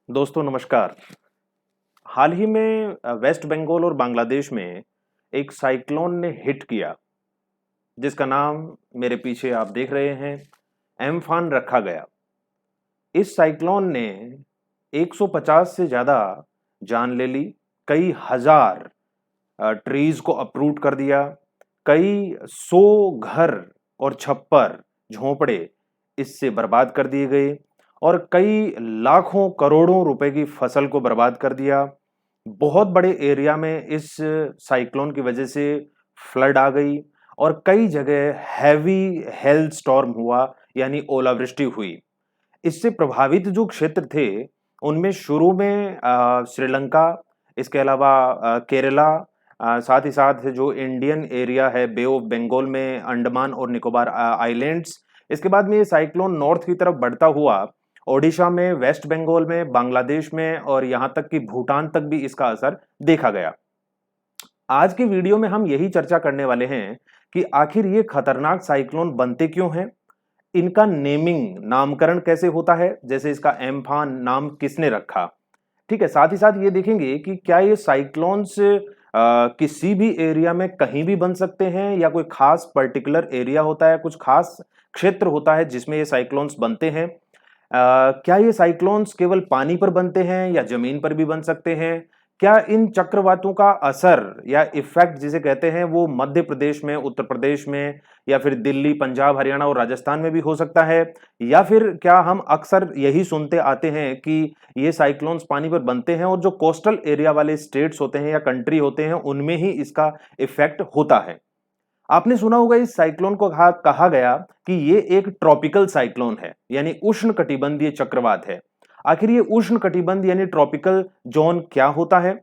दोस्तों नमस्कार। हाल ही में वेस्ट बंगाल और बांग्लादेश में एक साइक्लोन ने हिट किया, जिसका नाम मेरे पीछे आप देख रहे हैं, एम्फान रखा गया। इस साइक्लोन ने 150 से ज़्यादा जान ले ली, कई हजार ट्रीज को अपरूट कर दिया, कई सौ घर और छप्पर, झोंपड़े इससे बर्बाद कर दिए गए और कई लाखों करोड़ों रुपए की फसल को बर्बाद कर दिया। बहुत बड़े एरिया में इस साइक्लोन की वजह से फ्लड आ गई और कई जगह हैवी हेल स्टॉर्म हुआ, यानी ओलावृष्टि हुई। इससे प्रभावित जो क्षेत्र थे उनमें शुरू में श्रीलंका, इसके अलावा केरला, साथ ही साथ जो इंडियन एरिया है बे ऑफ बंगाल में, अंडमान और निकोबार आइलैंड्स। इसके बाद में ये साइक्लोन नॉर्थ की तरफ बढ़ता हुआ ओडिशा में, वेस्ट बंगाल में, बांग्लादेश में और यहां तक कि भूटान तक भी इसका असर देखा गया। आज की वीडियो में हम यही चर्चा करने वाले हैं कि आखिर ये खतरनाक साइक्लोन बनते क्यों हैं, इनका नेमिंग, नामकरण कैसे होता है, जैसे इसका एम्फान नाम किसने रखा। ठीक है, साथ ही साथ ये देखेंगे कि क्या ये साइक्लोन्स किसी भी एरिया में कहीं भी बन सकते हैं या कोई खास पर्टिकुलर एरिया होता है, कुछ खास क्षेत्र होता है जिसमें ये साइक्लोन्स बनते हैं। क्या ये साइक्लोन्स केवल पानी पर बनते हैं या जमीन पर भी बन सकते हैं? क्या इन चक्रवातों का असर या इफेक्ट जिसे कहते हैं वो मध्य प्रदेश में, उत्तर प्रदेश में या फिर दिल्ली, पंजाब, हरियाणा और राजस्थान में भी हो सकता है? या फिर क्या हम अक्सर यही सुनते आते हैं कि ये साइक्लोन्स पानी पर बनते हैं और जो कोस्टल एरिया वाले स्टेट्स होते हैं या कंट्री होते हैं उनमें ही इसका इफेक्ट होता है। आपने सुना होगा इस साइक्लोन को कहा गया कि ये एक ट्रॉपिकल साइक्लोन है, यानी उष्णकटिबंधीय चक्रवात है। आखिर ये उष्णकटिबंध यानी ट्रॉपिकल जोन क्या होता है?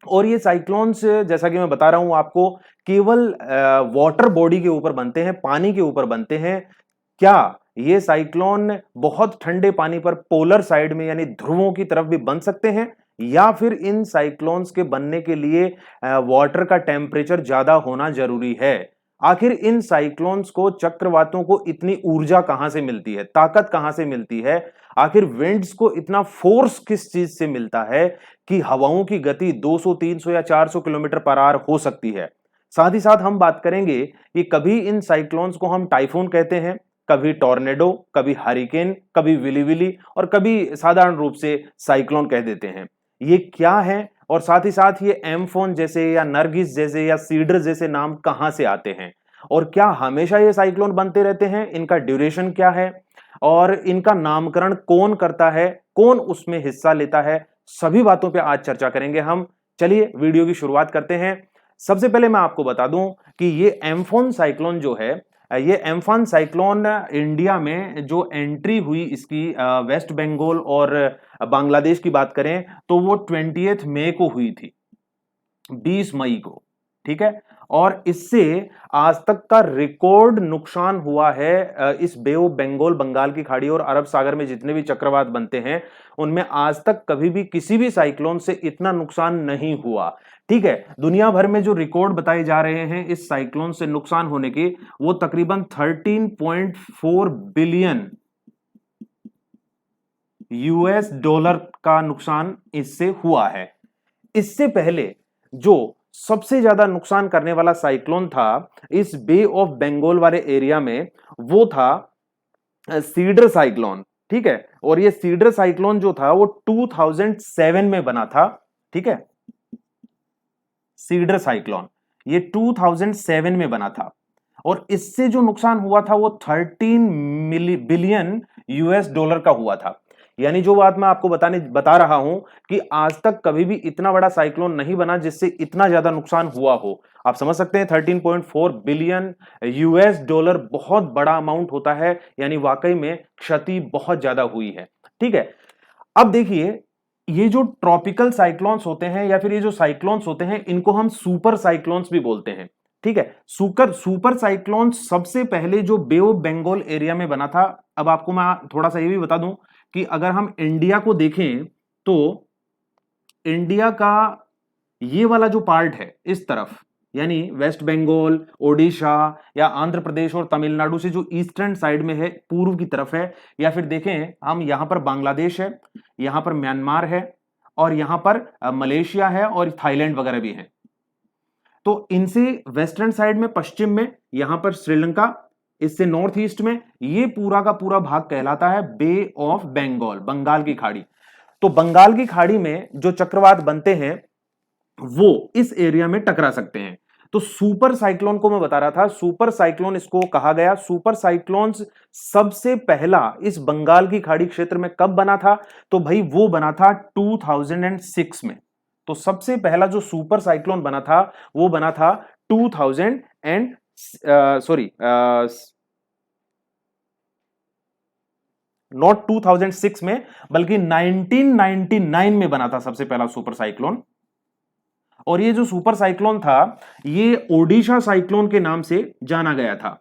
और ये साइक्लोन्स, जैसा कि मैं बता रहा हूं आपको, केवल वाटर बॉडी के ऊपर बनते हैं, पानी के ऊपर बनते हैं। क्या ये साइक्लोन बहुत ठंडे पानी पर पोलर साइड में यानी ध्रुवों की तरफ भी बन सकते हैं, या फिर इन साइक्लोन्स के बनने के लिए वाटर का टेम्परेचर ज्यादा होना जरूरी है? आखिर इन साइक्लोन्स को, चक्रवातों को इतनी ऊर्जा कहां से मिलती है, ताकत कहां से मिलती है? आखिर विंड्स को इतना फोर्स किस चीज से मिलता है कि हवाओं की गति 200, 300 या 400 किलोमीटर पर आवर हो सकती है? साथ ही साथ हम बात करेंगे कि कभी इन साइक्लोन्स को हम टाइफून कहते हैं, कभी टॉर्नेडो, कभी हरिकेन, कभी विली विली और कभी साधारण रूप से साइक्लोन कह देते हैं। ये क्या है और साथ ही साथ ये एम्फोन जैसे या नरगिस जैसे या सीडर जैसे नाम कहां से आते हैं? और क्या हमेशा ये साइक्लोन बनते रहते हैं? इनका ड्यूरेशन क्या है और इनका नामकरण कौन करता है, कौन उसमें हिस्सा लेता है? सभी बातों पे आज चर्चा करेंगे हम। चलिए वीडियो की शुरुआत करते हैं। सबसे पहले मैं आपको बता दूं कि ये एम्फोन साइक्लोन जो है, ये एम्फान साइक्लोन इंडिया में जो एंट्री हुई इसकी, वेस्ट बंगाल और बांग्लादेश की बात करें तो वो 20 मई को हुई थी, 20 मई को। ठीक है, और इससे आज तक का रिकॉर्ड नुकसान हुआ है इस बे ऑफ बंगाल, बंगाल की खाड़ी और अरब सागर में जितने भी चक्रवात बनते हैं उनमें आज तक कभी भी किसी भी साइक्लोन से इतना नुकसान नहीं हुआ। ठीक है, दुनिया भर में जो रिकॉर्ड बताए जा रहे हैं इस साइक्लोन से नुकसान होने के, वो तकरीबन 13.4 बिलियन यूएस डॉलर का नुकसान इससे हुआ है। इससे पहले जो सबसे ज्यादा नुकसान करने वाला साइक्लोन था इस बे ऑफ बंगाल वाले एरिया में, वो था सीडर साइक्लोन। ठीक है, और ये सीडर साइक्लोन जो था वो 2007 में बना था। ठीक है, सीडर साइक्लोन ये 2007 में बना था और इससे जो नुकसान हुआ था वो 13 बिलियन यूएस डॉलर का हुआ था। यानी जो बात मैं आपको बता रहा हूं कि आज तक कभी भी इतना बड़ा साइक्लोन नहीं बना जिससे इतना ज्यादा नुकसान हुआ हो। आप समझ सकते हैं 13.4 बिलियन यूएस डॉलर बहुत बड़ा अमाउंट होता है, यानी वाकई में क्षति बहुत ज्यादा हुई है। ठीक है, अब देखिए, ये जो ट्रॉपिकल साइक्लोन्स होते हैं या फिर ये जो साइक्लोन्स होते हैं इनको हम सुपर साइक्लोन्स भी बोलते हैं। ठीक है, सुपर साइक्लोन सबसे पहले जो बे ऑफ बंगाल एरिया में बना था। अब आपको मैं थोड़ा सा ये भी बता दूं कि अगर हम इंडिया को देखें तो इंडिया का ये वाला जो पार्ट है इस तरफ, यानी वेस्ट बंगाल, ओडिशा या आंध्र प्रदेश और तमिलनाडु से जो ईस्टर्न साइड में है, पूर्व की तरफ है, या फिर देखें हम यहां पर बांग्लादेश है, यहां पर म्यांमार है और यहां पर मलेशिया है और थाईलैंड वगैरह भी है। तो इनसे वेस्टर्न साइड में पश्चिम में यहां पर श्रीलंका, इससे नॉर्थ ईस्ट में ये पूरा का पूरा भाग कहलाता है बे ऑफ बंगाल, बंगाल की खाड़ी। तो बंगाल की खाड़ी में जो चक्रवात बनते हैं वो इस एरिया में टकरा सकते हैं। तो सुपर साइक्लोन को मैं बता रहा था, सुपर साइक्लोन इसको कहा गया। सुपर साइक्लोन सबसे पहला इस बंगाल की खाड़ी क्षेत्र में कब बना था? तो भाई वो बना था 2006 में। तो सबसे पहला जो सुपर साइक्लोन बना था वो बना था 2000 एंड सॉरी नॉट 2006 में, बल्कि 1999 में बना था सबसे पहला सुपर साइक्लोन। और ये जो सुपर साइक्लोन था ये ओडिशा साइक्लोन के नाम से जाना गया था।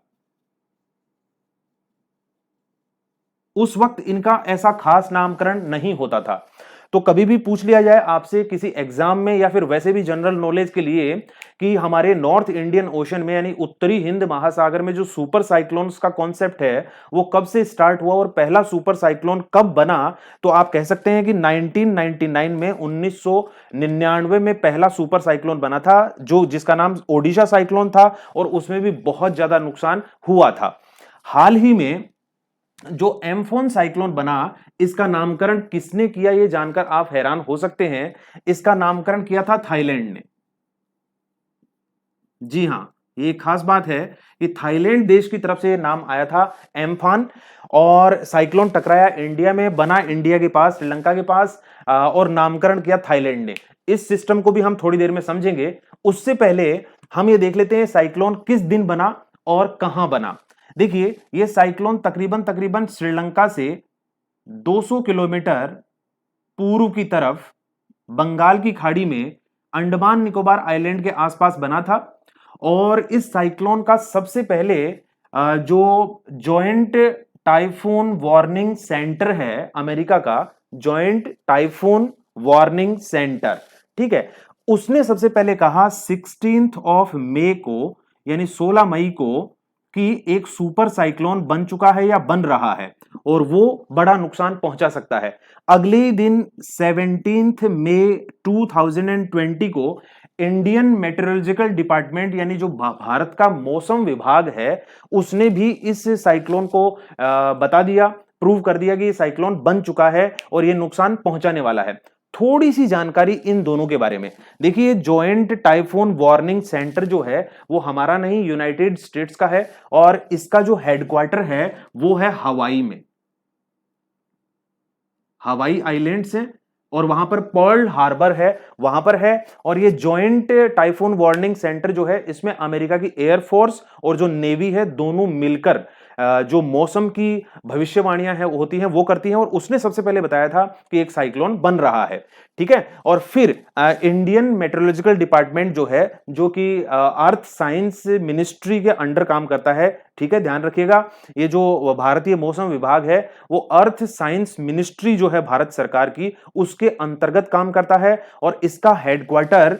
उस वक्त इनका ऐसा खास नामकरण नहीं होता था। तो कभी भी पूछ लिया जाए आपसे किसी एग्जाम में या फिर वैसे भी जनरल नॉलेज के लिए कि हमारे नॉर्थ इंडियन ओशन में यानी उत्तरी हिंद महासागर में जो सुपर साइक्लोन्स का कॉन्सेप्ट है वो कब से स्टार्ट हुआ और पहला सुपर साइक्लोन कब बना, तो आप कह सकते हैं कि 1999 में 1999 में पहला सुपर साइक्लोन बना था, जो जिसका नाम ओडिशा साइक्लोन था और उसमें भी बहुत ज्यादा नुकसान हुआ था। हाल ही में जो एम्फोन साइक्लोन बना, इसका नामकरण किसने किया ये जानकर आप हैरान हो सकते हैं। इसका नामकरण किया था थाईलैंड ने। जी हां, ये खास बात है कि थाईलैंड देश की तरफ से ये नाम आया था एम्फान। और साइक्लोन टकराया इंडिया में, बना इंडिया के पास, श्रीलंका के पास, और नामकरण किया थाईलैंड ने। इस सिस्टम को भी हम थोड़ी देर में समझेंगे। उससे पहले हम ये देख लेते हैं साइक्लोन किस दिन बना और कहां बना। देखिए ये साइक्लोन तकरीबन श्रीलंका से 200 किलोमीटर पूर्व की तरफ बंगाल की खाड़ी में अंडमान निकोबार आइलैंड के आसपास बना था। और इस साइक्लोन का सबसे पहले जो जॉइंट टाइफून वार्निंग सेंटर है अमेरिका का, जॉइंट टाइफून वार्निंग सेंटर, ठीक है, उसने सबसे पहले कहा 16 मई को, यानी 16 मई को, कि एक सुपर साइक्लोन बन चुका है या बन रहा है और वो बड़ा नुकसान पहुंचा सकता है। अगले दिन 17 मई 2020 को इंडियन मेट्रोलॉजिकल डिपार्टमेंट यानी जो भारत का मौसम विभाग है उसने भी इस साइक्लोन को बता दिया, प्रूव कर दिया कि ये साइक्लोन बन चुका है और ये नुकसान पहुंचाने वाला है। थोड़ी सी जानकारी इन दोनों के बारे में देखिए। जॉइंट टाइफून वार्निंग सेंटर जो है वो हमारा नहीं, यूनाइटेड स्टेट्स का है और इसका जो हेडक्वार्टर है वो है हवाई में, हवाई आइलैंड्स है और वहां पर पर्ल हार्बर है, वहां पर है। और ये जॉइंट टाइफून वार्निंग सेंटर जो है इसमें अमेरिका की एयरफोर्स और जो नेवी है दोनों मिलकर जो मौसम की भविष्यवाणियां है होती हैं वो करती हैं। और उसने सबसे पहले बताया था कि एक साइक्लोन बन रहा है, ठीक है। और फिर इंडियन मेट्रोलॉजिकल डिपार्टमेंट जो है, जो कि अर्थ साइंस मिनिस्ट्री के अंडर काम करता है, ठीक है, ध्यान रखिएगा। ये जो भारतीय मौसम विभाग है वो अर्थ साइंस मिनिस्ट्री जो है भारत सरकार की, उसके अंतर्गत काम करता है और इसका हेडक्वार्टर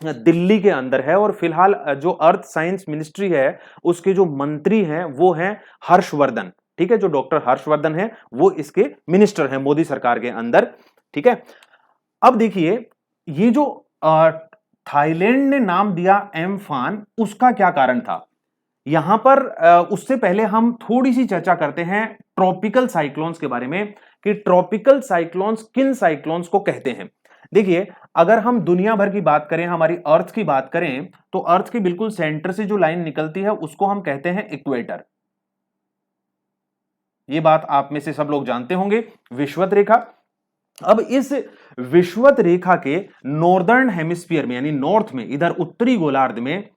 दिल्ली के अंदर है। और फिलहाल जो अर्थ साइंस मिनिस्ट्री है उसके जो मंत्री हैं वो हैं हर्षवर्धन, ठीक है, जो डॉक्टर हर्षवर्धन है वो इसके मिनिस्टर हैं मोदी सरकार के अंदर, ठीक है। अब देखिए ये जो थाईलैंड ने नाम दिया एम्फान, उसका क्या कारण था यहां पर। उससे पहले हम थोड़ी सी चर्चा करते हैं ट्रॉपिकल साइक्लोन्स के बारे में कि ट्रॉपिकल साइक्लोन्स किन साइक्लोन्स को कहते हैं। देखिए अगर हम दुनिया भर की बात करें, हमारी अर्थ की बात करें, तो अर्थ के बिल्कुल सेंटर से जो लाइन निकलती है उसको हम कहते हैं इक्वेटर। ये बात आप में से सब लोग जानते होंगे, विषुवत रेखा। अब इस विषुवत रेखा के नॉर्दर्न हेमिस्फीयर में यानी नॉर्थ में, इधर उत्तरी गोलार्ध में,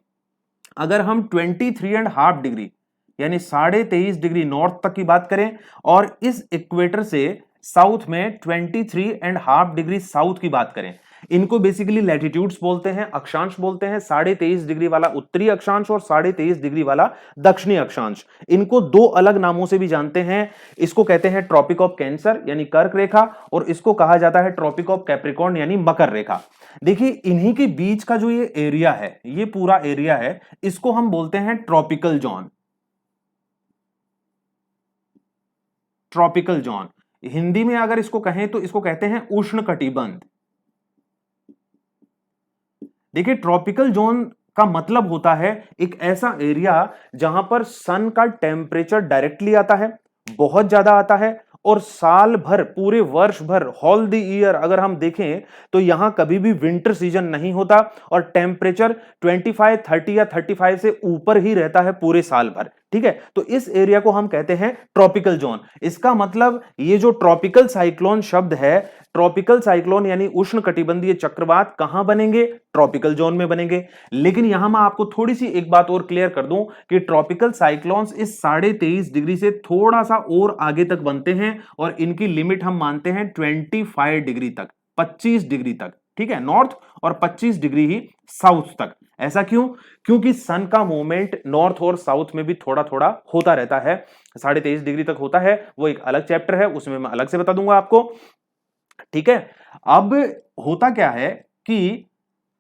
अगर हम 23.5 डिग्री यानी 23.5 डिग्री नॉर्थ तक की बात करें और इस इक्वेटर से साउथ में 23.5 डिग्री साउथ की बात करें, इनको बेसिकली लैटिट्यूड्स बोलते हैं, अक्षांश बोलते हैं। 23.5 डिग्री वाला उत्तरी अक्षांश और 23.5 डिग्री वाला दक्षिणी अक्षांश। इनको दो अलग नामों से भी जानते हैं। इसको कहते हैं ट्रॉपिक ऑफ कैंसर यानी कर्क रेखा, और इसको कहा जाता है ट्रॉपिक ऑफ कैप्रिकॉर्न यानी मकर रेखा। देखिए इन्हीं के बीच का जो ये एरिया है, ये पूरा एरिया है, इसको हम बोलते हैं tropical zone. Tropical zone Hindi में अगर इसको कहें तो इसको कहते हैं उष्ण कटिबंध। देखिए ट्रॉपिकल जोन का मतलब होता है एक ऐसा एरिया जहां पर सन का टेम्परेचर डायरेक्टली आता है, बहुत ज्यादा आता है, और साल भर, पूरे वर्ष भर, होल द ईयर अगर हम देखें तो यहां कभी भी विंटर सीजन नहीं होता, और टेम्परेचर 25, 30 या 35 से ऊपर ही रहता है पूरे साल भर। ठीक है, तो इस एरिया को हम कहते हैं ट्रॉपिकल जोन। इसका मतलब ये जो ट्रॉपिकल साइक्लोन शब्द है, ट्रॉपिकल साइक्लोन यानी उष्ण कटिबंधीय चक्रवात कहां बनेंगे? ट्रॉपिकल जोन में बनेंगे। लेकिन यहां मैं आपको थोड़ी सी एक बात और क्लियर कर दूं कि ट्रॉपिकल साइक्लोन्स इस 23.5 डिग्री से थोड़ा सा और आगे तक बनते हैं, और इनकी लिमिट हम मानते हैं 25 डिग्री तक, 25 डिग्री तक। ठीक है, नॉर्थ, और 25 डिग्री ही साउथ तक। ऐसा क्यों? क्योंकि सन का मूवमेंट नॉर्थ और साउथ में भी थोड़ा थोड़ा होता रहता है। 23.5 डिग्री तक होता है, वो एक अलग चैप्टर है, उसमें मैं अलग से बता दूंगा आपको। ठीक है, अब होता क्या है कि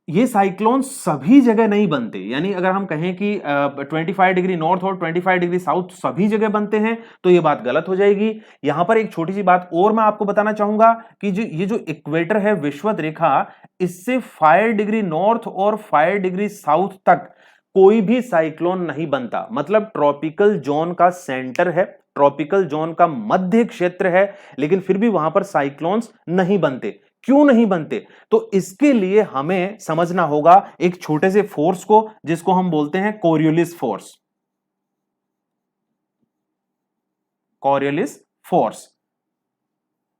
ये साइक्लोन सभी जगह नहीं बनते, यानी अगर हम कहें कि 25 डिग्री नॉर्थ और 25 डिग्री साउथ सभी जगह बनते हैं तो ये बात गलत हो जाएगी। यहां पर एक छोटी सी बात और मैं आपको बताना चाहूंगा कि ये जो इक्वेटर है, विषुवत रेखा, इससे 5 डिग्री नॉर्थ और 5 डिग्री साउथ तक कोई भी साइक्लोन नहीं बनता। मतलब ट्रॉपिकल जोन का सेंटर है, ट्रॉपिकल जोन का मध्य क्षेत्र है, लेकिन फिर भी वहां पर साइक्लोन्स नहीं बनते। क्यों नहीं बनते? तो इसके लिए हमें समझना होगा एक छोटे से फोर्स को, जिसको हम बोलते हैं कोरियोलिस फोर्स। कोरियोलिस फोर्स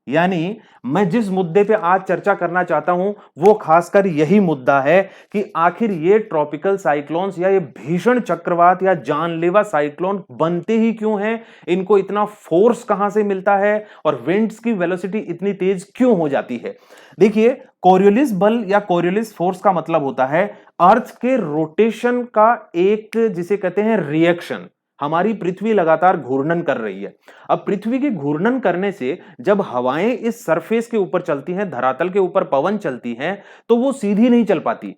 यानी मैं जिस मुद्दे पे आज चर्चा करना चाहता हूं वो खासकर यही मुद्दा है कि आखिर ये ट्रॉपिकल साइक्लोन्स या ये भीषण चक्रवात या जानलेवा साइक्लोन बनते ही क्यों हैं, इनको इतना फोर्स कहां से मिलता है, और विंड्स की वेलोसिटी इतनी तेज क्यों हो जाती है। देखिए कोरियोलिस बल या कोरियोलिस फोर्स का मतलब होता है अर्थ के रोटेशन का एक, जिसे कहते हैं रिएक्शन। हमारी पृथ्वी लगातार घूर्णन कर रही है। अब पृथ्वी के घूर्णन करने से जब हवाएं इस सरफेस के ऊपर चलती हैं, धरातल के ऊपर पवन चलती हैं, तो वो सीधी नहीं चल पाती।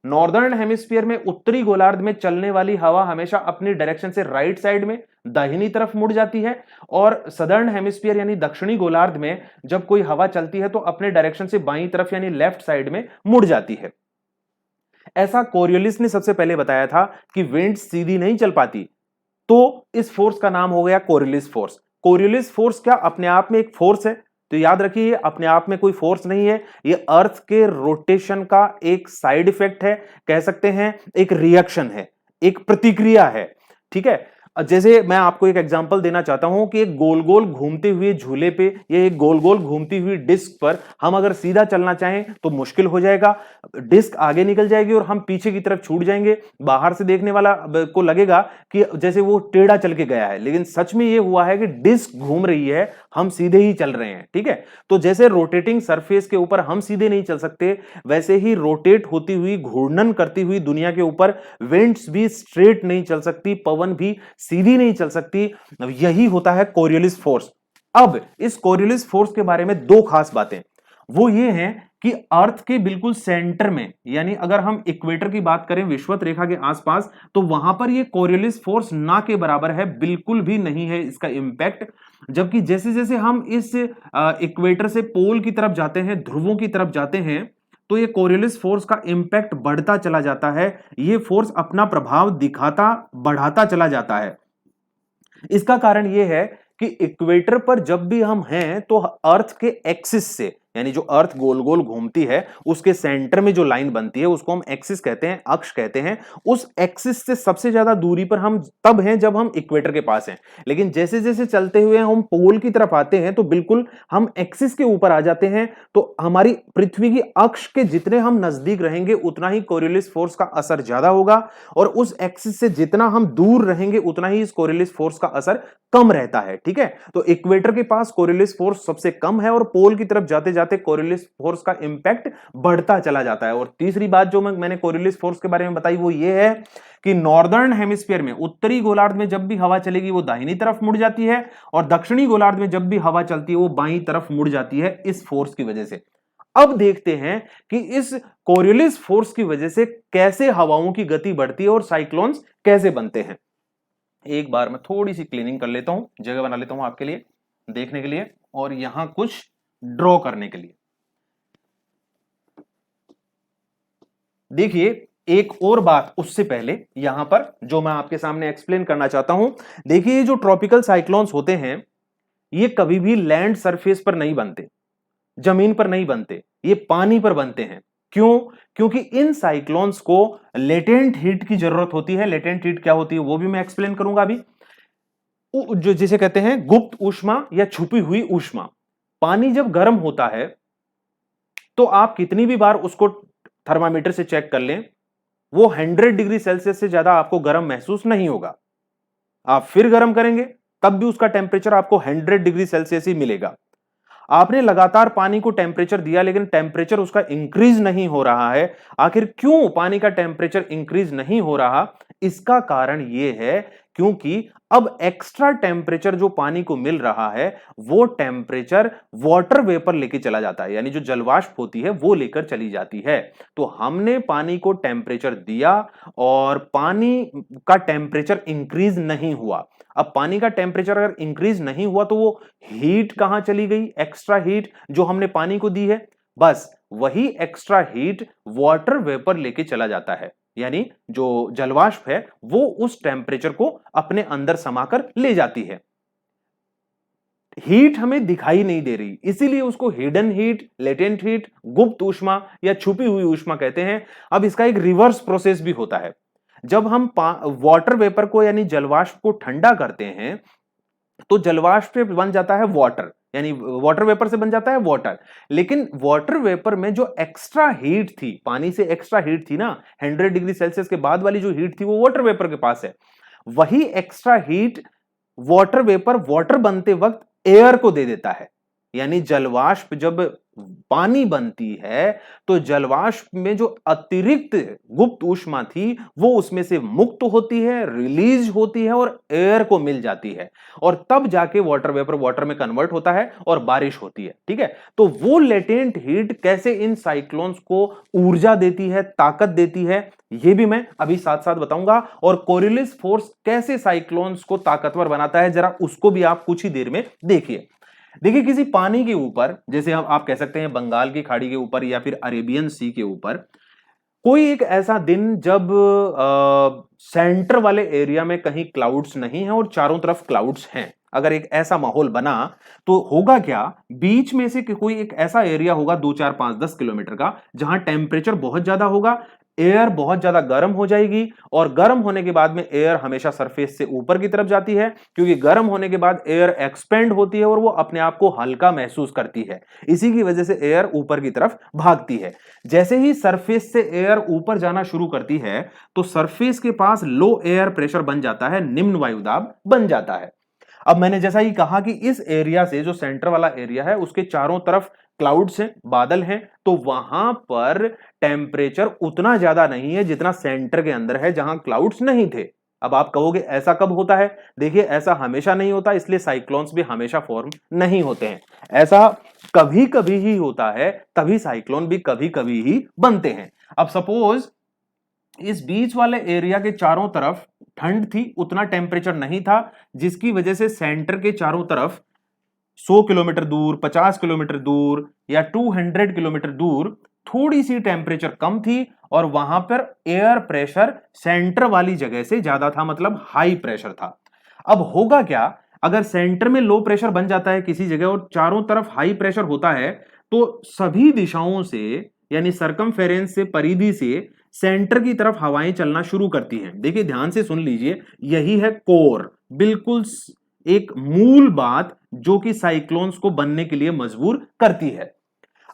नॉर्दर्न हेमिस्फीयर में, उत्तरी गोलार्ध में चलने वाली हवा हमेशा अपनी डायरेक्शन से राइट साइड में, दाहिनी तरफ मुड़ जाती है, और सदर्न हेमिस्फीयर यानी दक्षिणी गोलार्ध में जब कोई हवा चलती है तो अपने डायरेक्शन से बाईं तरफ यानी लेफ्ट साइड में मुड़ जाती है। ऐसा कोरियोलिस ने सबसे पहले बताया था कि विंड सीधी नहीं चल पाती, तो इस फोर्स का नाम हो गया कोरियोलिस फोर्स। कोरियोलिस फोर्स क्या अपने आप में एक फोर्स है? तो याद रखिए, अपने आप में कोई फोर्स नहीं है, ये अर्थ के रोटेशन का एक साइड इफेक्ट है, कह सकते हैं एक रिएक्शन है, एक प्रतिक्रिया है। ठीक है, जैसे मैं आपको एक एग्जांपल देना चाहता हूं कि एक गोल गोल घूमते हुए झूले पे या एक गोल गोल घूमती हुई डिस्क पर हम अगर सीधा चलना चाहें तो मुश्किल हो जाएगा, डिस्क आगे निकल जाएगी और हम पीछे की तरफ छूट जाएंगे। बाहर से देखने वाला को लगेगा कि जैसे वो टेढ़ा चल के गया है, लेकिन सच में ये हुआ है कि डिस्क घूम रही है, हम सीधे ही चल रहे हैं। ठीक है, तो जैसे रोटेटिंग सरफेस के ऊपर हम सीधे नहीं चल सकते, वैसे ही रोटेट होती हुई, घूर्णन करती हुई दुनिया के ऊपर विंड्स भी स्ट्रेट नहीं चल सकती, पवन भी सीधी नहीं चल सकती। यही होता है कोरियोलिस फोर्स। अब इस कोरियोलिस फोर्स के बारे में दो खास बातें वो ये हैं कि अर्थ के बिल्कुल सेंटर में, यानी अगर हम इक्वेटर की बात करें, विषुवत रेखा के आसपास, तो वहां पर ये कोरियोलिस फोर्स ना के बराबर है, बिल्कुल भी नहीं है इसका इंपैक्ट। जबकि जैसे जैसे हम इस इक्वेटर से पोल की तरफ जाते हैं, ध्रुवों की तरफ जाते हैं, तो ये कोरियोलिस फोर्स का इंपैक्ट बढ़ता चला जाता है, ये फोर्स अपना प्रभाव दिखाता, बढ़ाता चला जाता है। इसका कारण यह है कि इक्वेटर पर जब भी हम हैं तो अर्थ के एक्सिस से, यानी जो अर्थ गोल गोल घूमती है उसके सेंटर में जो लाइन बनती है उसको हम एक्सिस कहते हैं, अक्ष कहते हैं। उस एक्सिस से सबसे ज्यादा दूरी पर हम तब हैं जब हम इक्वेटर के पास हैं, लेकिन जैसे जैसे चलते हुए हम पोल की तरफ आते हैं तो बिल्कुल हम एक्सिस के ऊपर आ जाते हैं। तो हमारी पृथ्वी की अक्ष के जितने हम नजदीक रहेंगे उतना ही कोरियोलिस फोर्स का असर ज्यादा होगा, और उस एक्सिस से जितना हम दूर रहेंगे उतना ही इस कोरियोलिस फोर्स का असर कम रहता है। ठीक है, तो इक्वेटर के पास कोरियोलिस फोर्स सबसे कम है, और पोल की तरफ जाते जाते जाते कोरियोलिस फोर्स का इंपैक्ट बढ़ता चला जाता है। और तीसरी बात जो मैंने कोरियोलिस फोर्स के बारे में बताई वो ये है कि नॉर्दर्न हेमिस्फीयर में, उत्तरी गोलार्ध में जब भी हवा चलेगी वो दाहिनी तरफ मुड़ जाती है, और दक्षिणी गोलार्ध में जब भी हवा चलती है वो बाईं तरफ मुड़ जाती है इस फोर्स की वजह से। अब देखते हैं कि इस कोरियोलिस फोर्स की वजह से कैसे हवाओं की गति बढ़ती है और साइक्लोन्स कैसे बनते हैं। एक बार मैं थोड़ी सी क्लीनिंग कर लेता हूं, जगह बना लेता हूं आपके लिए देखने के लिए और यहां कुछ ड्रॉ करने के लिए। देखिए एक और बात उससे पहले यहां पर जो मैं आपके सामने एक्सप्लेन करना चाहता हूं। देखिए ये जो ट्रॉपिकल साइक्लोन्स होते हैं ये कभी भी लैंड सरफेस पर नहीं बनते, जमीन पर नहीं बनते, ये पानी पर बनते हैं। क्यों? क्योंकि इन साइक्लोन्स को लेटेंट हीट की जरूरत होती है। लेटेंट हीट क्या होती है वो भी मैं एक्सप्लेन करूंगा अभी। जो जिसे कहते हैं गुप्त ऊष्मा या छुपी हुई ऊष्मा। पानी जब गर्म होता है तो आप कितनी भी बार उसको थर्मामीटर से चेक कर लें, वो 100 डिग्री सेल्सियस से ज्यादा आपको गर्म महसूस नहीं होगा। आप फिर गर्म करेंगे तब भी उसका टेम्परेचर आपको 100 डिग्री सेल्सियस ही मिलेगा। आपने लगातार पानी को टेम्परेचर दिया लेकिन टेम्परेचर उसका इंक्रीज नहीं हो रहा है। आखिर क्यों पानी का टेम्परेचर इंक्रीज नहीं हो रहा? इसका कारण यह है क्योंकि अब एक्स्ट्रा टेम्परेचर जो पानी को मिल रहा है वो टेम्परेचर वाटर वेपर लेके चला जाता है, यानी जो जलवाष्प होती है वो लेकर चली जाती है। तो हमने पानी को टेम्परेचर दिया और पानी का टेम्परेचर इंक्रीज नहीं हुआ। अब पानी का टेम्परेचर अगर इंक्रीज नहीं हुआ तो वो हीट कहां चली गई? एक्स्ट्रा हीट जो हमने पानी को दी है, बस वही एक्स्ट्रा हीट वाटर वेपर लेके चला जाता है, यानी जो जलवाष्प है वो उस टेम्परेचर को अपने अंदर समाकर ले जाती है। हीट हमें दिखाई नहीं दे रही, इसीलिए उसको हिडन हीट, लेटेंट हीट, गुप्त ऊष्मा या छुपी हुई ऊष्मा कहते हैं। अब इसका एक रिवर्स प्रोसेस भी होता है। जब हम वाटर वेपर को यानी जलवाष्प को ठंडा करते हैं तो जलवाष्प से बन जाता है वाटर, यानी वाटर वेपर से बन जाता है वाटर। लेकिन वाटर वेपर में जो एक्स्ट्रा हीट थी, पानी से एक्स्ट्रा हीट थी ना, 100 डिग्री सेल्सियस के बाद वाली जो हीट थी वो वाटर वेपर के पास है। वही extra heat water vapour water बनते वक्त एयर को दे देता है। यानी जलवाष्प जब पानी बनती है तो जलवाष्प में जो अतिरिक्त गुप्त ऊष्मा थी वो उसमें से मुक्त होती है, रिलीज होती है और एयर को मिल जाती है, और तब जाके वाटर वेपर वाटर में कन्वर्ट होता है और बारिश होती है। ठीक है, तो वो लेटेंट हीट कैसे इन साइक्लोन्स को ऊर्जा देती है, ताकत देती है, ये भी मैं अभी साथ साथ बताऊंगा। और कोरियोलिस फोर्स कैसे साइक्लोन्स को ताकतवर बनाता है जरा उसको भी आप कुछ ही देर में देखिए। देखिए किसी पानी के ऊपर, जैसे हम आप कह सकते हैं बंगाल की खाड़ी के ऊपर या फिर अरेबियन सी के ऊपर, कोई एक ऐसा दिन जब सेंटर वाले एरिया में कहीं क्लाउड्स नहीं है और चारों तरफ क्लाउड्स हैं, अगर एक ऐसा माहौल बना तो होगा क्या? बीच में से कोई एक ऐसा एरिया होगा 2, 4, 5, 10 किलोमीटर का जहां टेम्परेचर बहुत ज्यादा होगा, एयर बहुत ज्यादा गर्म हो जाएगी, और गर्म होने के बाद में एयर हमेशा सरफेस से ऊपर की तरफ जाती है, क्योंकि गर्म होने के बाद एयर एक्सपेंड होती है और वो अपने आप को हल्का महसूस करती है। इसी की वजह से एयर ऊपर की तरफ भागती है। जैसे ही सरफेस से एयर ऊपर जाना शुरू करती है तो सरफेस के पास लो एयर प्रेशर बन जाता है, निम्न वायुदाब बन जाता है। अब मैंने जैसा ही कहा कि इस एरिया से, जो सेंटर वाला एरिया है, उसके चारों तरफ क्लाउड्स हैं, बादल हैं, तो वहां पर टेम्परेचर उतना ज्यादा नहीं है जितना सेंटर के अंदर है जहां क्लाउड्स नहीं थे। अब आप कहोगे ऐसा कब होता है? देखिए ऐसा हमेशा नहीं होता, इसलिए साइक्लोन्स भी हमेशा फॉर्म नहीं होते हैं। ऐसा कभी कभी ही होता है, तभी साइक्लोन भी कभी कभी ही बनते हैं। अब सपोज इस बीच वाले एरिया के चारों तरफ ठंड थी, उतना टेम्परेचर नहीं था, जिसकी वजह से सेंटर के चारों तरफ 100 किलोमीटर दूर, 50 किलोमीटर दूर या 200 किलोमीटर दूर थोड़ी सी टेम्परेचर कम थी और वहां पर एयर प्रेशर सेंटर वाली जगह से ज्यादा था, मतलब हाई प्रेशर था। अब होगा क्या? अगर सेंटर में लो प्रेशर बन जाता है किसी जगह और चारों तरफ हाई प्रेशर होता है तो सभी दिशाओं से, यानी सरकमफेरेंस से, परिधि से सेंटर की तरफ हवाएं चलना शुरू करती हैं। देखिए ध्यान से सुन लीजिए, यही है कोर, बिल्कुल एक मूल बात जो कि साइक्लोन्स को बनने के लिए मजबूर करती है।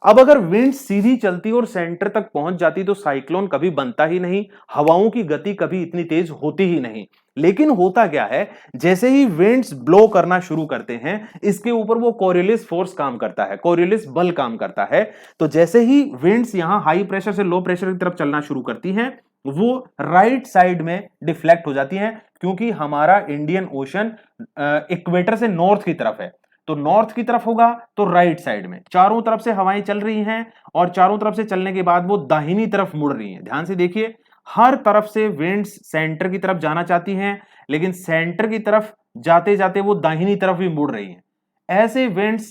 अब अगर विंड सीधी चलती और सेंटर तक पहुंच जाती तो साइक्लोन कभी बनता ही नहीं, हवाओं की गति कभी इतनी तेज होती ही नहीं। लेकिन होता क्या है, जैसे ही विंड्स ब्लो करना शुरू करते हैं, इसके ऊपर वो कोरियोलिस फोर्स काम करता है, कोरियोलिस बल काम करता है। तो जैसे ही विंड्स यहां हाई प्रेशर से लो प्रेशर की तरफ चलना शुरू करती हैं, वो राइट साइड में डिफ्लेक्ट हो जाती हैं, क्योंकि हमारा इंडियन ओशन इक्वेटर से नॉर्थ की तरफ है। तो नॉर्थ की तरफ होगा तो राइट साइड में चारों तरफ से हवाएं चल रही हैं, और चारों तरफ से चलने के बाद वो दाहिनी तरफ मुड़ रही हैं। ध्यान से देखिए, हर तरफ से विंड्स सेंटर की तरफ जाना चाहती हैं, लेकिन सेंटर की तरफ जाते जाते वो दाहिनी तरफ भी मुड़ रही हैं। ऐसे विंड्स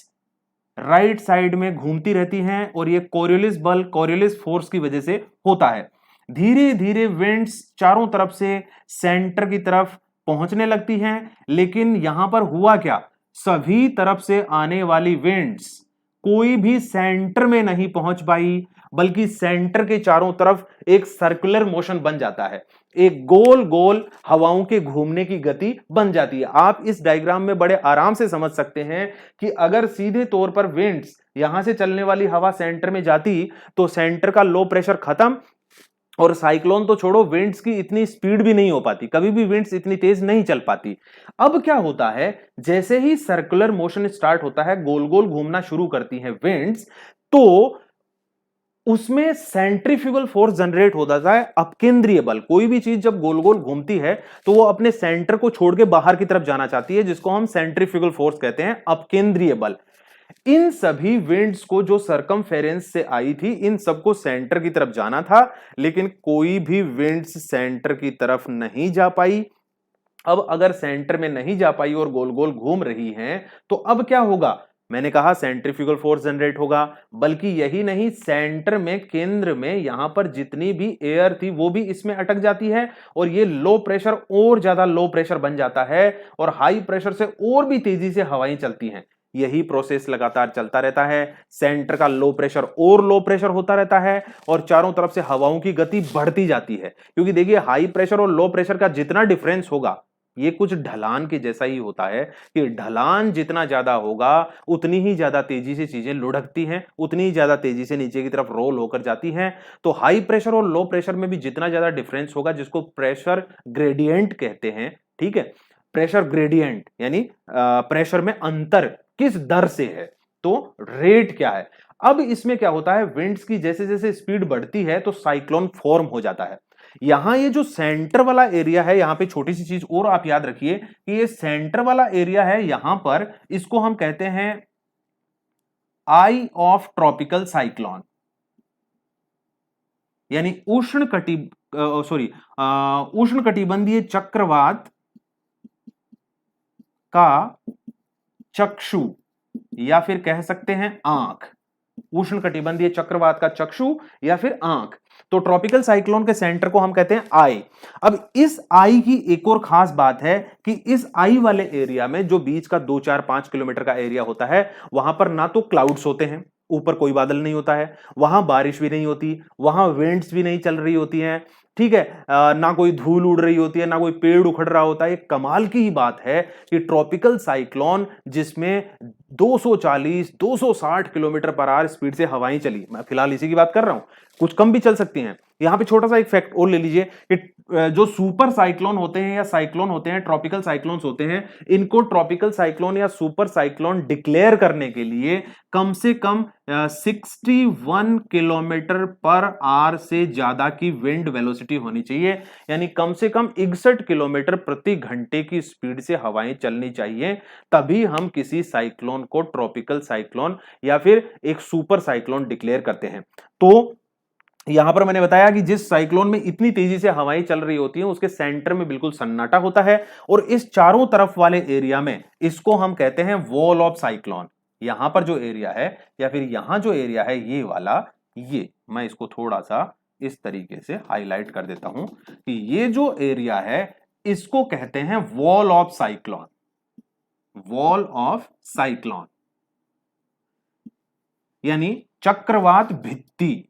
राइट साइड में घूमती रहती हैं, और ये कोरियोलिस बल, कोरियोलिस फोर्स की वजह से होता है। धीरे धीरे विंड्स चारों तरफ से सेंटर की तरफ पहुंचने लगती हैं, लेकिन यहां पर हुआ क्या, सभी तरफ से आने वाली विंड्स कोई भी सेंटर में नहीं पहुंच पाई, बल्कि सेंटर के चारों तरफ एक सर्कुलर मोशन बन जाता है, एक गोल गोल हवाओं के घूमने की गति बन जाती है। आप इस डायग्राम में बड़े आराम से समझ सकते हैं कि अगर सीधे तौर पर विंड्स यहां से चलने वाली हवा सेंटर में जाती, तो सेंटर का लो प्रेशर खत्म, और साइक्लोन तो छोड़ो, विंड्स की इतनी स्पीड भी नहीं हो पाती, कभी भी विंड्स इतनी तेज नहीं चल पाती। अब क्या होता है, जैसे ही सर्कुलर मोशन स्टार्ट होता है, गोल गोल घूमना शुरू करती हैं विंड्स, तो उसमें सेंट्रीफ्यूगल फोर्स जनरेट हो जाता है, अपकेंद्रीय बल। कोई भी चीज जब गोल गोल घूमती है तो वो अपने सेंटर को छोड़ के बाहर की तरफ जाना चाहती है, जिसको हम सेंट्रीफ्यूगल फोर्स कहते हैं, अपकेंद्रीय बल। इन सभी विंड्स को जो सरकमफेरेंस से आई थी, इन सबको सेंटर की तरफ जाना था, लेकिन कोई भी विंड्स सेंटर की तरफ नहीं जा पाई। अब अगर सेंटर में नहीं जा पाई और गोल गोल घूम रही हैं, तो अब क्या होगा, मैंने कहा सेंट्रीफ्यूगल फोर्स जनरेट होगा। बल्कि यही नहीं, सेंटर में, केंद्र में यहां पर जितनी भी एयर थी वो भी इसमें अटक जाती है, और ये लो प्रेशर और ज्यादा लो प्रेशर बन जाता है, और हाई प्रेशर से और भी तेजी से हवाएं चलती हैं। यही प्रोसेस लगातार चलता रहता है, सेंटर का लो प्रेशर और लो प्रेशर होता रहता है, और चारों तरफ से हवाओं की गति बढ़ती जाती है। क्योंकि देखिए, हाई प्रेशर और लो प्रेशर का जितना डिफरेंस होगा, ये कुछ ढलान के जैसा ही होता है, कि ढलान जितना ज्यादा होगा उतनी ही ज्यादा तेजी से चीजें लुढ़कती हैं, उतनी ही ज्यादा तेजी से नीचे की तरफ रोल होकर जाती हैं। तो हाई प्रेशर और लो प्रेशर में भी जितना ज्यादा डिफरेंस होगा, जिसको प्रेशर ग्रेडियंट कहते हैं, ठीक है, प्रेशर ग्रेडियंट यानी प्रेशर में अंतर किस दर से है, तो रेट क्या है। अब इसमें क्या होता है, विंड्स की जैसे जैसे स्पीड बढ़ती है तो साइक्लोन फॉर्म हो जाता है। यहां ये जो सेंटर वाला एरिया है, यहां पे छोटी सी चीज और आप याद रखिए कि ये सेंटर वाला एरिया है, यहां पर इसको हम कहते हैं आई ऑफ ट्रॉपिकल साइक्लोन, यानी उष्ण कटिबंधीय चक्रवात का चक्षु, या फिर कह सकते हैं आंख। उष्ण कटिबंधीय चक्रवात का चक्षु या फिर आंख। तो ट्रॉपिकल साइक्लोन के सेंटर को हम कहते हैं आई। अब इस आई की एक और खास बात है कि इस आई वाले एरिया में, जो बीच का 2, 4, 5 किलोमीटर का एरिया होता है, वहां पर ना तो क्लाउड्स होते हैं, ऊपर कोई बादल नहीं होता है, वहां बारिश भी नहीं होती, वहां विंड्स भी नहीं चल रही होती हैं, ठीक है, ना कोई धूल उड़ रही होती है, ना कोई पेड़ उखड़ रहा होता है। एक कमाल की ही बात है कि ट्रॉपिकल साइक्लोन जिसमें 240, 260 किलोमीटर पर आवर स्पीड से हवाएं चली, मैं फिलहाल इसी की बात कर रहा हूं, कुछ कम भी चल सकती हैं। यहां पे छोटा सा एक फैक्ट और ले लीजिए कि जो सुपर साइक्लोन होते हैं या साइक्लोन होते हैं, ट्रॉपिकल साइक्लोन्स होते हैं, इनको ट्रॉपिकल साइक्लोन या सुपर साइक्लोन डिक्लेयर करने के लिए कम से कम 61 किलोमीटर पर आवर से ज्यादा की विंड वेलोसिटी होनी चाहिए, यानी कम से कम 61 किलोमीटर प्रति घंटे की स्पीड से हवाएं चलनी चाहिए, तभी हम किसी साइक्लोन को ट्रॉपिकल साइक्लोन या फिर एक सुपर साइक्लोन डिक्लेयर करते हैं। तो यहां पर मैंने बताया कि जिस साइक्लोन में इतनी तेजी से हवाएं चल रही होती हैं, उसके सेंटर में बिल्कुल सन्नाटा होता है, और इस चारों तरफ वाले एरिया में इसको हम कहते हैं वॉल ऑफ साइक्लोन। यहां पर जो एरिया है या फिर यहां जो एरिया है, ये वाला, ये मैं इसको थोड़ा सा इस तरीके से हाईलाइट कर देता हूं कि ये जो एरिया है, इसको कहते हैं wall of cyclone. Wall of cyclone यानी चक्रवात भित्ति।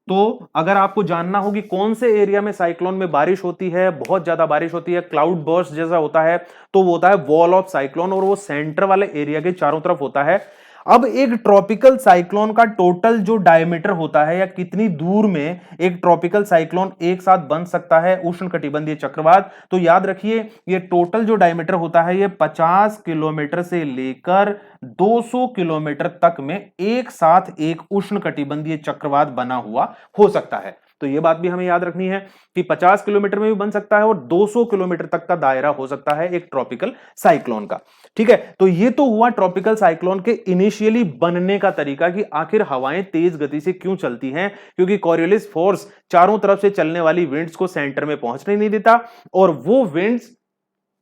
तो अगर आपको जानना हो कि कौन से एरिया में साइक्लोन में बारिश होती है, बहुत ज्यादा बारिश होती है, क्लाउड बर्स्ट जैसा होता है, तो वो होता है वॉल ऑफ साइक्लोन, और वो सेंटर वाले एरिया के चारों तरफ होता है। अब एक ट्रॉपिकल साइक्लोन का टोटल जो डायमीटर होता है या कितनी दूर में एक ट्रॉपिकल साइक्लोन एक साथ बन सकता है उष्णकटिबंधीय चक्रवात, तो याद रखिए ये टोटल जो डायमीटर होता है ये 50 किलोमीटर से लेकर 200 किलोमीटर तक में एक साथ एक उष्णकटिबंधीय चक्रवात बना हुआ हो सकता है। तो यह बात भी हमें याद रखनी है कि 50 किलोमीटर में भी बन सकता है और 200 किलोमीटर तक का दायरा हो सकता है एक ट्रॉपिकल साइक्लोन का। ठीक है, तो ये तो हुआ ट्रॉपिकल साइक्लोन के इनिशियली बनने का तरीका कि आखिर हवाएं तेज गति से क्यों चलती हैं, क्योंकि कॉरियोलिस फोर्स चारों तरफ से चलने वाली विंड्स को सेंटर में पहुंचने नहीं देता और वो विंड्स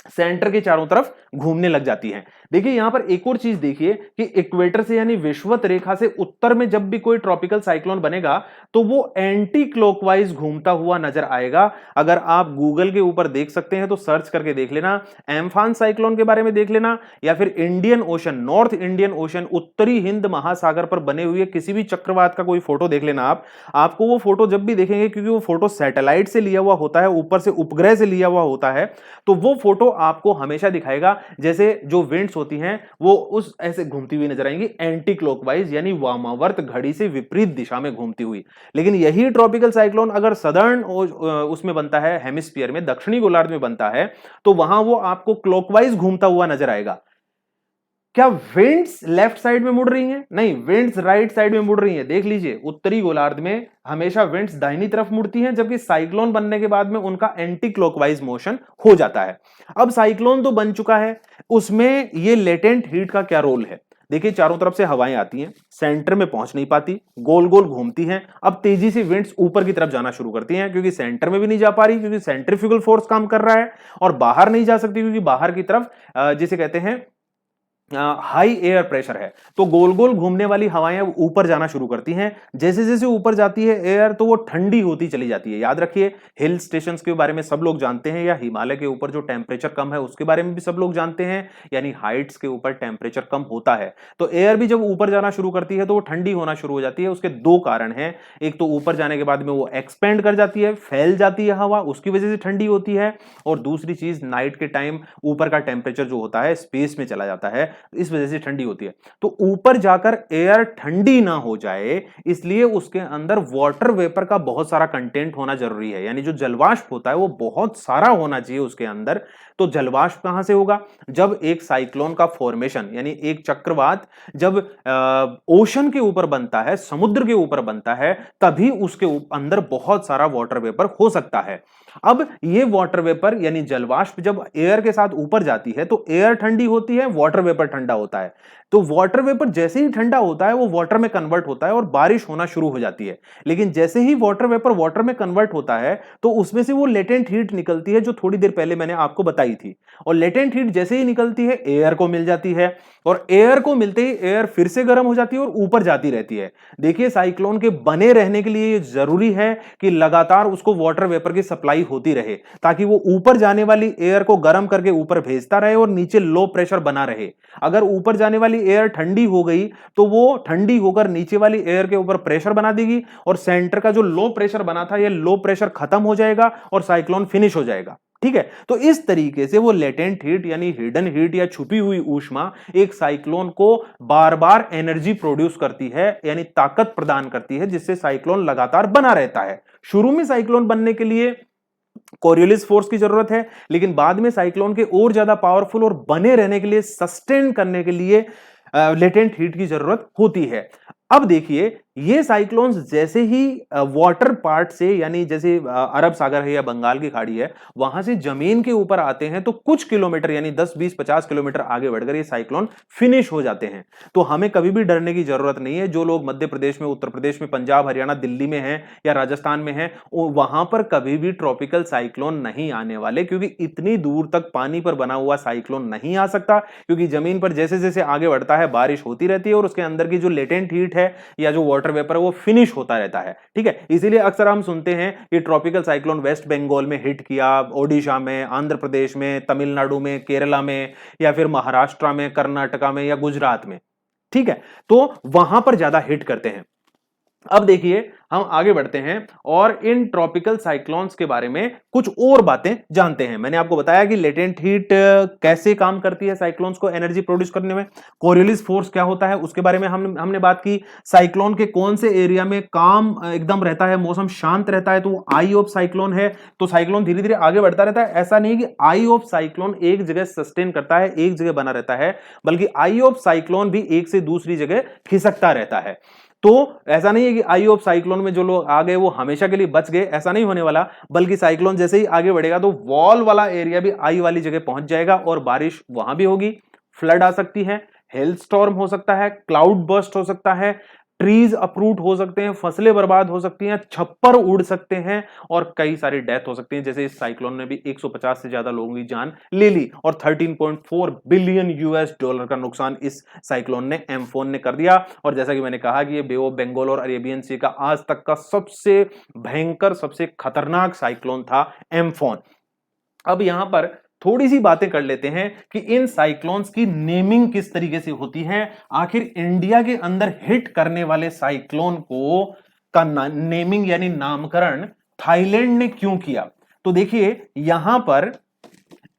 सेंटर के चारों तरफ घूमने लग जाती हैं। देखिए यहां पर एक और चीज देखिए कि इक्वेटर से यानी विषुवत रेखा से उत्तर में जब भी कोई ट्रॉपिकल साइक्लोन बनेगा तो वो एंटी क्लॉकवाइज घूमता हुआ नजर आएगा। अगर आप गूगल के ऊपर देख सकते हैं तो सर्च करके देख लेना, एम्फान साइक्लोन के बारे में देख लेना या फिर Indian ocean, north Indian ocean, उत्तरी हिंद महासागर पर बने हुए किसी भी चक्रवात का कोई फोटो देख लेना। आपको वो फोटो जब भी देखेंगे, क्योंकि वो फोटो सैटेलाइट से लिया हुआ होता है, ऊपर से उपग्रह से लिया हुआ होता है, तो वो फोटो आपको हमेशा दिखाएगा जैसे जो विंड्स होती हैं वो उस ऐसे घूमती हुई नजर आएंगी एंटी क्लॉकवाइज यानी वामावर्त घड़ी से विपरीत दिशा में घूमती हुई। लेकिन यही ट्रॉपिकल साइक्लोन अगर सदर्न उसमें बनता है, हेमिस्फीयर में, दक्षिणी गोलार्ध में बनता है, तो वहां वो आपको क्लॉकवाइज घूमता हुआ नजर आएगा। क्या विंड्स लेफ्ट साइड में मुड़ रही हैं? नहीं, विंड्स राइट साइड में मुड़ रही हैं। देख लीजिए उत्तरी गोलार्ध में हमेशा विंड्स दाहिनी तरफ मुड़ती हैं, जबकि साइक्लोन बनने के बाद में उनका एंटी क्लॉकवाइज मोशन हो जाता है। अब साइक्लोन तो बन चुका है, उसमें ये लेटेंट हीट का क्या रोल है? देखिए चारों तरफ से हवाएं आती हैं, सेंटर में पहुंच नहीं पाती, गोल गोल घूमती हैं। अब तेजी से विंड्स ऊपर की तरफ जाना शुरू करती हैं, क्योंकि सेंटर में भी नहीं जा पा रही, क्योंकि सेंट्रीफ्यूगल फोर्स काम कर रहा है, और बाहर नहीं जा सकती क्योंकि बाहर की तरफ जिसे कहते हैं हाई एयर प्रेशर है। तो गोल गोल घूमने वाली हवाएं ऊपर जाना शुरू करती हैं। जैसे जैसे ऊपर जाती है एयर तो वो ठंडी होती चली जाती है। याद रखिए हिल स्टेशंस के बारे में सब लोग जानते हैं, या हिमालय के ऊपर जो टेम्परेचर कम है उसके बारे में भी सब लोग जानते हैं, यानी हाइट्स के ऊपर टेम्परेचर कम होता है। तो एयर भी जब ऊपर जाना शुरू करती है तो वो ठंडी होना शुरू हो जाती है। उसके दो कारण हैं, एक तो ऊपर जाने के बाद में वो एक्सपेंड कर जाती है, फैल जाती है हवा, उसकी वजह से ठंडी होती है, और दूसरी चीज नाइट के टाइम ऊपर का टेम्परेचर जो होता है स्पेस में चला जाता है, इस वजह से ठंडी होती है। तो ऊपर जाकर एयर ठंडी ना हो जाए इसलिए उसके अंदर वाटर वेपर का बहुत सारा कंटेंट होना जरूरी है, यानी जो जलवाष्प होता है वो बहुत सारा होना चाहिए उसके अंदर। तो जलवाष्प कहां से होगा? जब एक साइक्लोन का फॉर्मेशन यानी एक चक्रवात जब ओशन के ऊपर बनता है, समुद्र के ऊपर बनता है, तभी उसके अंदर बहुत सारा वाटर वेपर हो सकता है। अब ये वाटर वेपर यानी जलवाष्प जब एयर के साथ ऊपर जाती है तो एयर ठंडी होती है, वाटर वेपर ठंडा होता है। तो वाटर वेपर जैसे ही ठंडा होता है वो वाटर में कन्वर्ट होता है और बारिश होना शुरू हो जाती है। लेकिन जैसे ही वाटर वेपर वाटर में कन्वर्ट होता है तो उसमें से वो लेटेंट हीट निकलती है जो थोड़ी देर पहले मैंने आपको बताई थी, और लेटेंट हीट जैसे ही निकलती है एयर को मिल जाती है, और एयर को मिलते ही एयर फिर से गर्म हो जाती है और ऊपर जाती रहती है। देखिए साइक्लोन के बने रहने के लिए जरूरी है कि लगातार उसको वाटर वेपर की सप्लाई होती रहे, ताकि वो ऊपर जाने वाली एयर को गर्म करके ऊपर भेजता रहे और नीचे लो प्रेशर बना रहे। अगर ऊपर जाने वाली एयर ठंडी हो गई तो वो ठंडी होकर नीचे वाली एयर के ऊपर प्रेशर बना देगी, और सेंटर का जो लो प्रेशर बना था ये लो प्रेशर खत्म हो जाएगा और साइक्लोन फिनिश हो जाएगा। ठीक है, तो इस तरीके से वो लेटेंट हीट यानी हिडन हीट या छुपी हुई ऊष्मा एक साइक्लोन को बार बार एनर्जी प्रोड्यूस करती है, यानी ताकत प्रदान करती है, जिससे साइक्लोन लगातार बना रहता है। शुरू में साइक्लोन बनने के लिए कोरियोलिस फोर्स की जरूरत है, लेकिन बाद में साइक्लोन के और ज्यादा पावरफुल और बने रहने के लिए, सस्टेन करने के लिए लेटेंट हीट की जरूरत होती है। अब देखिए ये साइक्लोन्स जैसे ही वाटर पार्ट से, यानी जैसे अरब सागर है या बंगाल की खाड़ी है, वहां से जमीन के ऊपर आते हैं तो कुछ किलोमीटर यानी 10, 20, 50 किलोमीटर आगे बढ़कर ये साइक्लोन फिनिश हो जाते हैं। तो हमें कभी भी डरने की जरूरत नहीं है। जो लोग मध्य प्रदेश में, उत्तर प्रदेश में, पंजाब, हरियाणा, दिल्ली में हैं या राजस्थान में हैं, वहां पर कभी भी ट्रॉपिकल साइक्लोन नहीं आने वाले, क्योंकि इतनी दूर तक पानी पर बना हुआ साइक्लोन नहीं आ सकता, क्योंकि जमीन पर जैसे जैसे आगे बढ़ता है बारिश होती रहती है और उसके अंदर की जो लेटेंट हीट है या जो वाटर वेपर है वो फिनिश होता रहता है। ठीक है, इसीलिए अक्सर हम सुनते हैं कि ट्रॉपिकल साइक्लोन वेस्ट बंगाल में हिट किया, ओडिशा में, आंध्र प्रदेश में, तमिलनाडु में, केरला में, या फिर महाराष्ट्र में, कर्नाटका में या गुजरात में। ठीक है, तो वहां पर ज्यादा हिट करते हैं। अब देखिए हम आगे बढ़ते हैं और इन ट्रॉपिकल साइक्लोन्स के बारे में कुछ और बातें जानते हैं। मैंने आपको बताया कि लेटेंट हीट कैसे काम करती है साइक्लोन्स को एनर्जी प्रोड्यूस करने में, कोरियोलिस फोर्स क्या होता है उसके बारे में हमने बात की। साइक्लोन के कौन से एरिया में काम एकदम रहता है, मौसम शांत रहता है, तो वो आई ऑफ साइक्लोन है। तो साइक्लोन धीरे धीरे आगे बढ़ता रहता है। ऐसा नहीं कि आई ऑफ साइक्लोन एक जगह सस्टेन करता है, एक जगह बना रहता है, बल्कि आई ऑफ साइक्लोन भी एक से दूसरी जगह खिसकता रहता है। तो ऐसा नहीं है कि आई ऑफ साइक्लोन में जो लोग आ गए वो हमेशा के लिए बच गए, ऐसा नहीं होने वाला, बल्कि साइक्लोन जैसे ही आगे बढ़ेगा तो वॉल वाला एरिया भी आई वाली जगह पहुंच जाएगा और बारिश वहां भी होगी, फ्लड आ सकती है, हेल स्टॉर्म हो सकता है, क्लाउड बर्स्ट हो सकता है, ट्रीज अपरूट हो सकते हैं, फसलें बर्बाद हो सकती हैं, छप्पर उड़ सकते हैं और कई सारी डेथ हो सकती है। जैसे इस साइक्लोन ने भी 150 से ज्यादा लोगों की जान ले ली और 13.4 बिलियन यूएस डॉलर का नुकसान इस साइक्लोन ने, एम्फोन ने कर दिया। और जैसा कि मैंने कहा कि ये बे ऑफ बंगाल और अरेबियन सी का आज तक का सबसे भयंकर, सबसे खतरनाक साइक्लोन था एम्फोन। अब यहां पर थोड़ी सी बातें कर लेते हैं कि इन साइक्लोन्स की नेमिंग किस तरीके से होती है। आखिर इंडिया के अंदर हिट करने वाले साइक्लोन को का नेमिंग यानी नामकरण थाईलैंड ने क्यों किया? तो देखिए यहां पर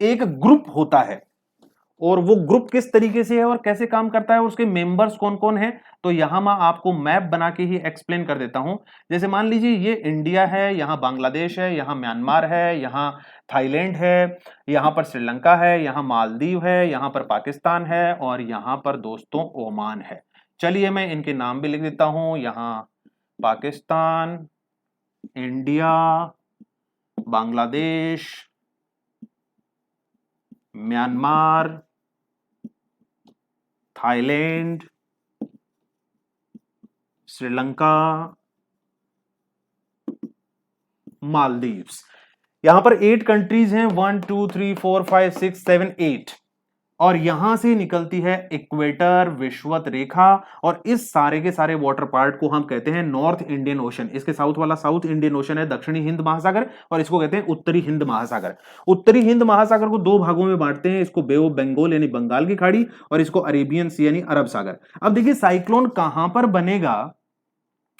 एक ग्रुप होता है और वो ग्रुप किस तरीके से है और कैसे काम करता है, उसके मेंबर्स कौन कौन है, तो यहां मैं आपको मैप बना के ही एक्सप्लेन कर देता हूं। जैसे मान लीजिए ये इंडिया है, यहां बांग्लादेश है, यहां म्यांमार है, यहां थाईलैंड है, यहां पर श्रीलंका है, यहां मालदीव है, यहां पर पाकिस्तान है और यहां पर दोस्तों ओमान है। चलिए मैं इनके नाम भी लिख देता हूं, यहां Pakistan, India, Bangladesh, Myanmar, Thailand, Sri Lanka, Maldives. यहां पर 8 कंट्रीज हैं, 1 2 3 4 5 6 7 8 और यहां से निकलती है इक्वेटर विषुवत रेखा और इस सारे के सारे वाटर पार्ट को हम कहते हैं नॉर्थ इंडियन ओशन। इसके साउथ वाला साउथ इंडियन ओशन है, दक्षिणी हिंद महासागर, और इसको कहते हैं उत्तरी हिंद महासागर। उत्तरी हिंद महासागर को दो भागों में बांटते हैं, इसको बे ऑफ बंगाल यानी बंगाल की खाड़ी और इसको अरेबियन सी यानी अरब सागर। अब देखिए साइक्लोन कहां पर बनेगा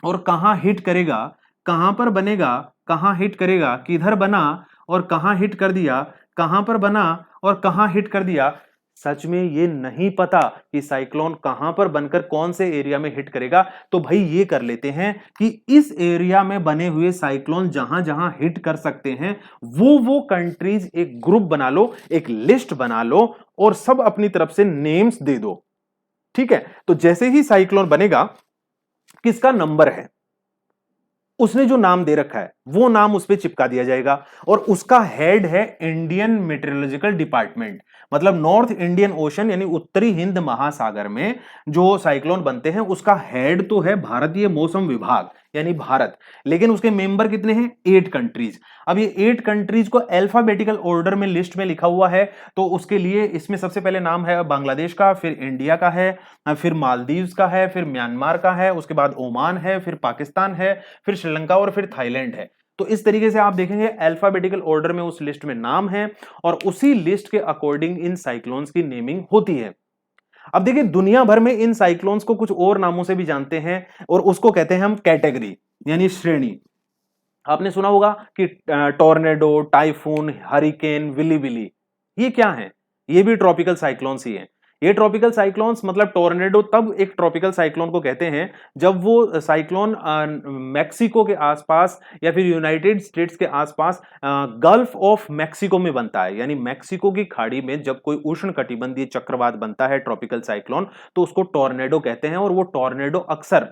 और कहां हिट करेगा, कहां पर बनेगा, कहां हिट करेगा, किधर बना और कहां हिट कर दिया, कहां पर बना और कहां हिट कर दिया, सच में ये नहीं पता कि साइक्लोन कहां पर बनकर कौन से एरिया में हिट करेगा। तो भाई ये कर लेते हैं कि इस एरिया में बने हुए साइक्लोन जहां जहां हिट कर सकते हैं वो कंट्रीज एक ग्रुप बना लो, एक लिस्ट बना लो और सब अपनी तरफ से नेम्स दे दो। ठीक है, तो जैसे ही साइक्लोन बनेगा, किसका नंबर है, उसने जो नाम दे रखा है वो नाम उस पर चिपका दिया जाएगा और उसका हेड है इंडियन मेट्रोलॉजिकल डिपार्टमेंट। मतलब नॉर्थ इंडियन ओशन यानी उत्तरी हिंद महासागर में जो साइक्लोन बनते हैं उसका हेड तो है भारतीय मौसम विभाग यानी भारत, लेकिन उसके मेंबर कितने हैं, 8 कंट्रीज। अब ये 8 कंट्रीज को अल्फाबेटिकल ऑर्डर में लिस्ट में लिखा हुआ है, तो उसके लिए इसमें सबसे पहले नाम है बांग्लादेश का, फिर इंडिया का है, फिर मालदीव्स का है, फिर म्यांमार का है, उसके बाद ओमान है, फिर पाकिस्तान है, फिर श्रीलंका और फिर थाईलैंड है। तो इस तरीके से आप देखेंगे अल्फाबेटिकल ऑर्डर में उस लिस्ट में नाम है और उसी लिस्ट के अकॉर्डिंग इन साइक्लोन्स की नेमिंग होती है। अब देखिए दुनिया भर में इन साइक्लोन्स को कुछ और नामों से भी जानते हैं और उसको कहते हैं हम कैटेगरी यानी श्रेणी। आपने सुना होगा कि tornado, typhoon, hurricane, willy willy, ये क्या है, ये भी ट्रॉपिकल साइक्लोन्स ही है। ये ट्रॉपिकल साइक्लोन्स मतलब टॉर्नेडो तब एक ट्रॉपिकल साइक्लोन को कहते हैं जब वो साइक्लोन मैक्सिको के आसपास या फिर यूनाइटेड स्टेट्स के आसपास गल्फ ऑफ मैक्सिको में बनता है, यानी मैक्सिको की खाड़ी में जब कोई उष्णकटिबंधीय चक्रवात बनता है ट्रॉपिकल साइक्लोन, तो उसको टॉर्नेडो कहते हैं और वो टॉर्नेडो अक्सर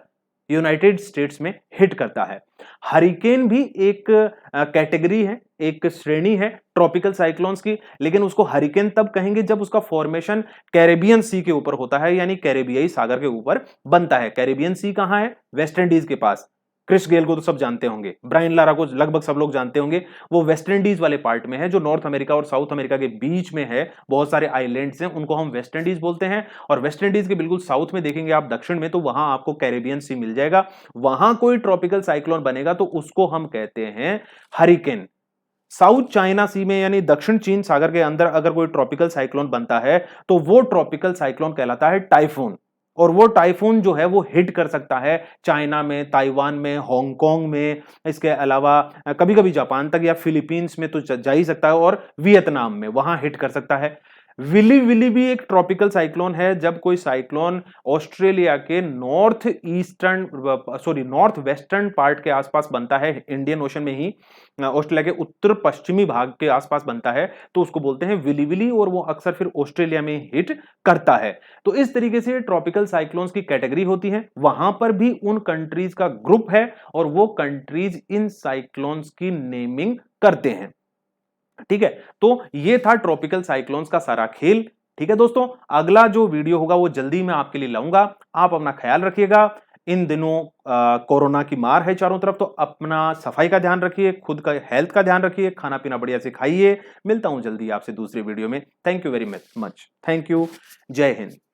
यूनाइटेड स्टेट्स में हिट करता है। हरिकेन भी एक कैटेगरी है, एक श्रेणी है ट्रॉपिकल साइक्लोन्स की, लेकिन उसको हरिकेन तब कहेंगे जब उसका फॉर्मेशन कैरेबियन सी के ऊपर होता है यानी कैरेबियाई सागर के ऊपर बनता है। कैरेबियन सी कहां है, वेस्ट इंडीज के पास। क्रिस गेल को तो सब जानते होंगे, ब्रायन लारा को लगभग सब लोग जानते होंगे, वो वेस्ट इंडीज वाले पार्ट में है जो नॉर्थ अमेरिका और साउथ अमेरिका के बीच में है। बहुत सारे आइलैंड्स हैं, उनको हम वेस्ट इंडीज बोलते हैं और वेस्ट इंडीज के बिल्कुल साउथ में देखेंगे आप दक्षिण में, तो वहां आपको कैरेबियन सी मिल जाएगा। वहां कोई ट्रॉपिकल साइक्लोन बनेगा तो उसको हम कहते हैं हरिकेन। साउथ चाइना सी में यानी दक्षिण चीन सागर के अंदर अगर कोई ट्रॉपिकल साइक्लोन बनता है तो वो ट्रॉपिकल साइक्लोन कहलाता है टाइफून। और वो टाइफून जो है वो हिट कर सकता है चाइना में, ताइवान में, हांगकांग में, इसके अलावा कभी कभी जापान तक या फिलीपींस में तो जा ही सकता है, और वियतनाम में वहां हिट कर सकता है। विली विली भी एक ट्रॉपिकल साइक्लोन है। जब कोई साइक्लोन ऑस्ट्रेलिया के नॉर्थ वेस्टर्न पार्ट के आसपास बनता है, इंडियन ओशन में ही, ऑस्ट्रेलिया के उत्तर पश्चिमी भाग के आसपास बनता है, तो उसको बोलते हैं विली विली, और वो अक्सर फिर ऑस्ट्रेलिया में हिट करता है। तो इस तरीके से ट्रॉपिकल साइक्लोन्स की कैटेगरी होती है, वहां पर भी उन कंट्रीज का ग्रुप है और वो कंट्रीज इन साइक्लोन्स की नेमिंग करते हैं। ठीक है, तो ये था ट्रॉपिकल साइक्लोन्स का सारा खेल। ठीक है दोस्तों, अगला जो वीडियो होगा वो जल्दी मैं आपके लिए लाऊंगा। आप अपना ख्याल रखिएगा। इन दिनों कोरोना की मार है चारों तरफ, तो अपना सफाई का ध्यान रखिए, खुद का हेल्थ का ध्यान रखिए, खाना पीना बढ़िया से खाइए। मिलता हूं जल्दी आपसे दूसरी वीडियो में। Thank you very much. Thank you. जय हिंद।